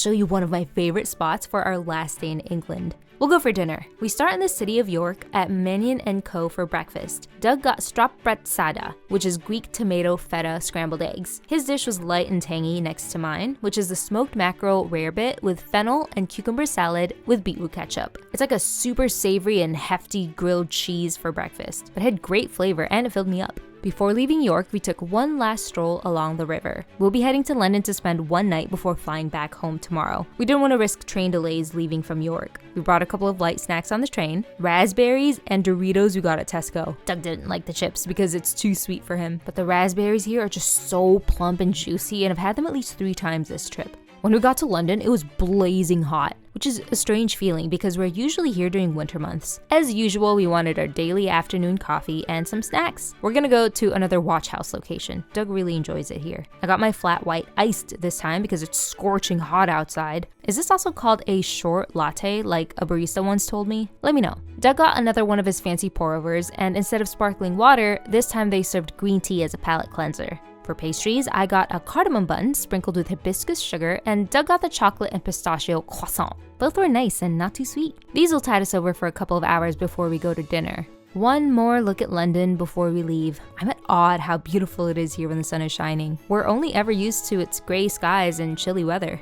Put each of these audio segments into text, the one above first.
show you one of my favorite spots for our last day in England. We'll go for dinner. We start in the city of York at Mannion & Co. for breakfast. Doug got stroppbretsada, which is Greek tomato feta scrambled eggs. His dish was light and tangy next to mine, which is the smoked mackerel rarebit with fennel and cucumber salad with beetroot ketchup. It's like a super savory and hefty grilled cheese for breakfast, but it had great flavor and it filled me up. Before leaving York, we took one last stroll along the river. We'll be heading to London to spend one night before flying back home tomorrow. We didn't want to risk train delays leaving from York. We brought a couple of light snacks on the train, raspberries and Doritos we got at Tesco. Doug didn't like the chips because it's too sweet for him, but the raspberries here are just so plump and juicy, and I've had them at least 3 times this trip. When we got to London, it was blazing hot, which is a strange feeling because we're usually here during winter months. As usual, we wanted our daily afternoon coffee and some snacks. We're gonna go to another WatchHouse location. Doug really enjoys it here. I got my flat white iced this time because it's scorching hot outside. Is this also called a short latte like a barista once told me? Let me know. Doug got another one of his fancy pour-overs, and instead of sparkling water, this time they served green tea as a palate cleanser. For pastries, I got a cardamom bun sprinkled with hibiscus sugar, and Doug got the chocolate and pistachio croissant. Both were nice and not too sweet. These will tide us over for a couple of hours before we go to dinner. One more look at London before we leave. I'm at awe at how beautiful it is here when the sun is shining. We're only ever used to its gray skies and chilly weather.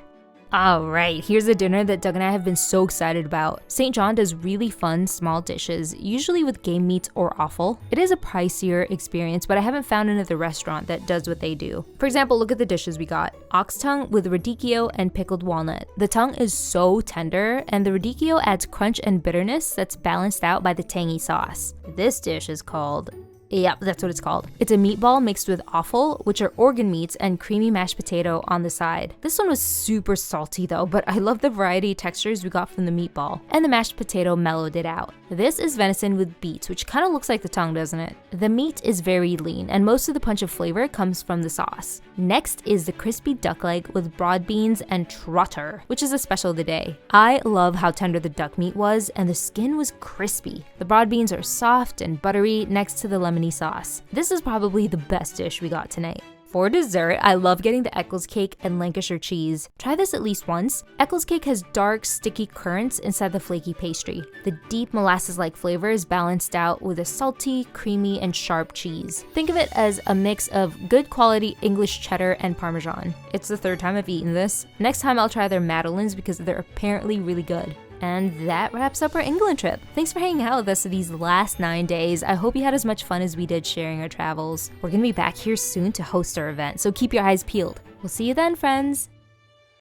Alright, here's the dinner that Doug and I have been so excited about. St. John does really fun small dishes, usually with game meats or offal. It is a pricier experience, but I haven't found another restaurant that does what they do. For example, look at the dishes we got. Ox tongue with radicchio and pickled walnut. The tongue is so tender, and the radicchio adds crunch and bitterness that's balanced out by the tangy sauce. This dish is called... Yep, that's what it's called. It's a meatball mixed with offal, which are organ meats, and creamy mashed potato on the side. This one was super salty though, but I love the variety of textures we got from the meatball, and the mashed potato mellowed it out. This is venison with beets, which kind of looks like the tongue, doesn't it? The meat is very lean, and most of the punch of flavor comes from the sauce. Next is the crispy duck leg with broad beans and trotter, which is a special of the day. I love how tender the duck meat was, and the skin was crispy. The broad beans are soft and buttery next to the lemony sauce. This is probably the best dish we got tonight. For dessert, I love getting the Eccles cake and Lancashire cheese. Try this at least once. Eccles cake has dark, sticky currants inside the flaky pastry. The deep molasses-like flavor is balanced out with a salty, creamy, and sharp cheese. Think of it as a mix of good quality English cheddar and Parmesan. It's the 3rd time I've eaten this. Next time I'll try their Madeleines because they're apparently really good. And that wraps up our England trip. Thanks for hanging out with us these last 9 days. I hope you had as much fun as we did sharing our travels. We're gonna be back here soon to host our event, so keep your eyes peeled. We'll see you then, friends.